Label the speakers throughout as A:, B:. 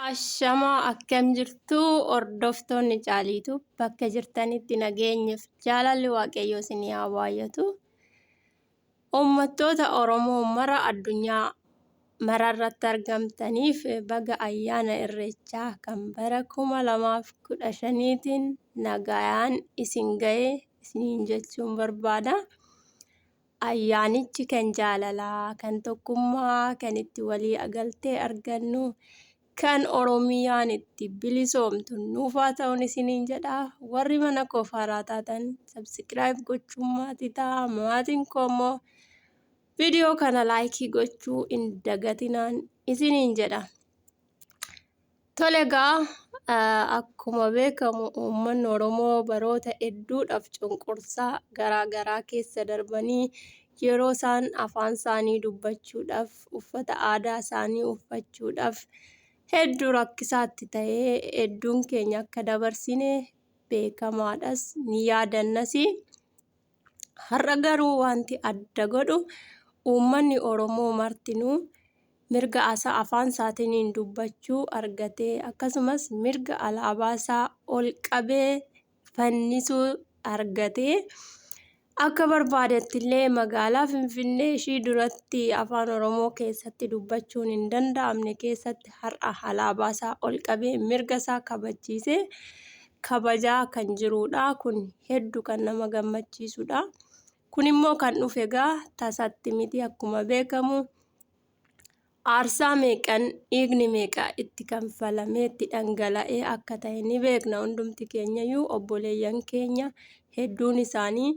A: Ashamaa akkam jirtu hordoftoonni caaliitu bakka jirtanitti nageenyaaf jaalalli waaqayyoo isin haa baay'atu. Uummattoota Oromoo mara addunyaa mararratti argamtaniif baga ayyaana irreechaa kan bara 2015tiin nagayaan isin ga'ee isiniin jechuun barbaada. Ayyaanichi kan jaalalaa, kan tokkummaa, kan itti walii agaltee argannu, kan Oromiyaan itti bilisoomtu nuuf haa ta'uun isiniin jedha. Warri mana koo haaraa taatan subscribe gochuun maatii ta'a. Maatiin koo immoo viidiyoo kana laayikii gochuu hin dagatinaan isiniin jedha. Tole egaa akkuma beekamu uummanni Oromoo baroota hedduudhaaf cunqursaa garaagaraa keessa darbanii yeroo isaan afaan isaanii dubbachuudhaaf, uffata aadaa isaanii uffachuudhaaf hedduu rakkisaatti ta'ee hedduun keenya akka dabarsine beekamaadhas ni yaadannas. Har'a garuu wanti adda godhu uummanni Oromoo martinuu mirga afaan isaatiin dubbachuu argatee akkasumas mirga alaabaa isaa ol qabee fannisuu argatee akka barbaadetti illee magaalaa Finfinnee ishii duratti afaan Oromoo keessatti dubbachuun hin danda'amne keessatti har'a alaabaa isaa ol qabee mirga isaa kabachiisee kabajaa kan jirudha. Kun hedduu kan nama gammachiisudha. Kun immoo kan dhufe egaa tasatti miti. Akkuma beekamu aarsaa meeqan dhiigni meeqa itti kanfalamee itti dhangala'ee akka ta'e ni beekna hundumti keenyayyuu. Obboleeyyan keenya hedduun isaanii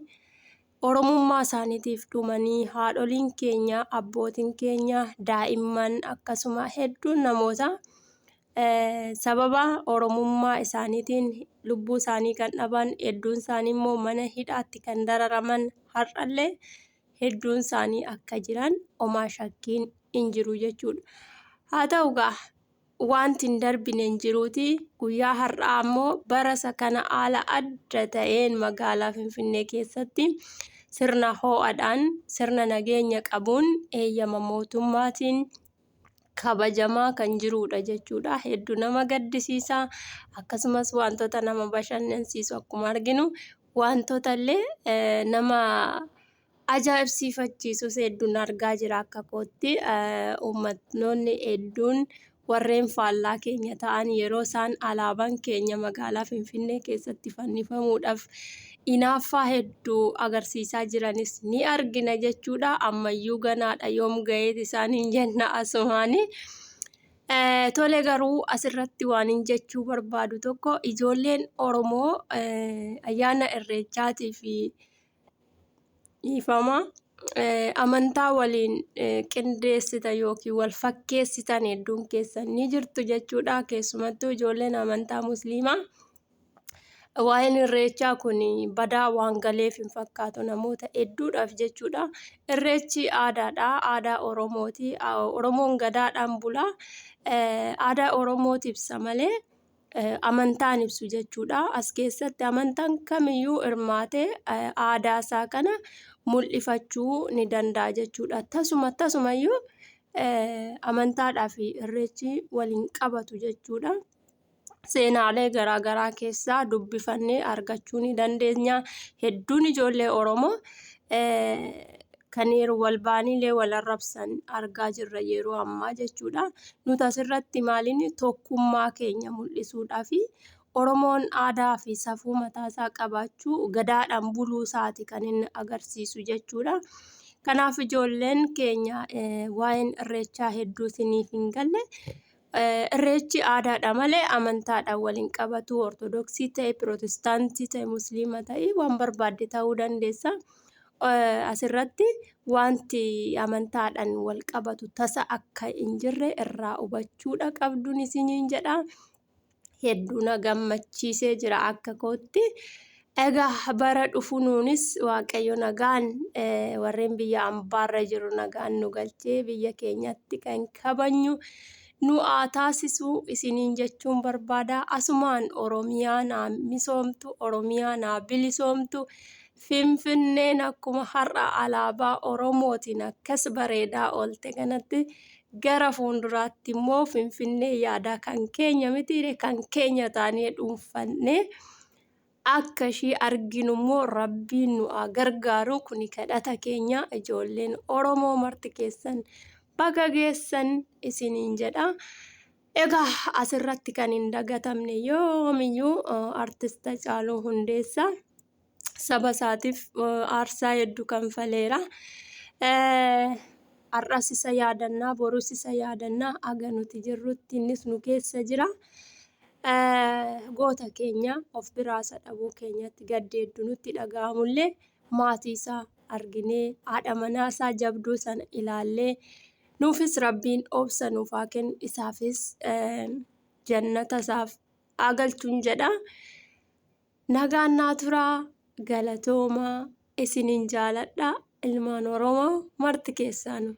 A: Oromummaa isaaniitiif dhumanii, haadholiin keenya, abbootiin keenya, daa'imman akkasuma hedduun namoota sababa Oromummaa isaaniitiin lubbuu isaanii kan dhaban, hedduun isaanii immoo mana hidhaatti kan dararaman, har'allee hedduun isaanii akka jiran homaa shakkiin hin jiru jechuudha. Haa ta'u egaa wanti hin darbine hin jiruuti. Guyyaa har'aa immoo barasa kana haala adda ta'een magaalaa Finfinnee keessatti sirna ho'aadhaan, sirna nageenya qabuun eeyyama mootummaatiin kabajamaa kan jirudha jechuudha. Hedduu nama gaddisiisa. Akkasumas wantoota nama bashannansiisu akkuma arginu wantoota illee nama ajaa'ibsiifachiisus hedduun argaa jira akka kootti. Uummattoonni hedduun warreen faallaa keenya ta'an yeroo isaan alaabaan keenya magaalaa Finfinnee keessatti fannifamuudhaaf hinaaffaa hedduu agarsiisaa jiranis ni argina jechuudha. Ammayyuu ganaadha yoom ga'eet isaaniin jenna asumaani. Tole garuu asirratti waan hin jechuu barbaadu tokko ijoolleen Oromoo ayyaana irreechaatii fi dhiifama amantaa waliin qindeessitan yookiin wal fakkeessitan hedduun keessan ni jirtu jechuudha. Keessumattuu ijoolleen amantaa musliimaa waa'een irreechaa kun badaa waan galeef hin fakkaatu namoota hedduudhaaf jechuudha. Irreechi aadaadha. Aadaa Oromooti. Oromoon gadaadhaan bula. Aadaa Oromooti ibsa malee amantaan ibsu jechuudha. As keessatti amantaan kamiyyuu hirmaatee aadaa isaa kana mul'ifachuu ni danda'a jechuudha. Tasumayyuu amantaadhaa fi irreechi waliin qabatu jechuudha. Seenaalee garaagaraa keessaa dubbifannee argachuu ni dandeenya. Hedduun ijoollee Oromoo kan yeroo wal baaniilee wal arrabsan argaa jirra yeroo ammaa jechuudha. Nuti asirratti maaliin tokkummaa keenya mul'isuudhaa fi Oromoon aadaa fi safuu mataasaa qabaachuu gadaadhaan buluu isaati kan inni agarsiisu jechuudha. Kanaaf ijoolleen keenya waa'een irreechaa hedduu isiniif hin galle. Irreechi aadaadha malee amantaadhaan waliin qabatu. Ortodoksii ta'e, Pirotestaantii ta'e, Musliima ta'e waan barbaadde ta'uu dandeessa. Asirratti wanti amantaadhaan wal qabatu tasa akka hin jirre irraa hubachuudha qabduun isiniin jedha. Hedduu na gammachiisee jira akka kootti. Egaa bara dhufu nuunis Waaqayyo nagaan warreen biyya ambaarra jiru nagaan nu galchee biyya keenyatti kan kabajnu nu haa taasisu isiniin jechuun barbaada. Asumaan Oromiyaan haa misoomtu, Oromiyaan haa bilisoomtu. Finfinneen akkuma har'a alaabaa Oromootiin akkas bareedaa oolte kanatti gara fuulduraatti immoo Finfinnee yaadaa kan keenya mitiire kan keenya taanee dhuunfannee akka ishii arginu immoo Rabbiin nu haa gargaaru. Kuni kadhata keenya. Ijoolleen Oromoo marti keessan baga geessan isiniin jedha. Egaa asirratti kan hin dagatamne yoomiyyuu artist Hacaaluu Hundeessaa saba isaatiif aarsaa hedduu kanfaleera. Har'as isa yaadannaa, borus isa yaadannaa, aga nuti jirrutti innis nu keessa jira. Goota keenya of biraasa dhabuu keenyatti gaddi hedduu nutti dhaga'amullee maatii isaa arginee haadha manaa isaa jabduu sana ilaallee nuufis Rabbiin obsa nuuf haa kennu, isaafis jannata isaaf haa galchuun jedha. Nagaan naa turaa, galatoomaa, isiniin jaaladha. Ilmaan Oromoo marti keessaanu.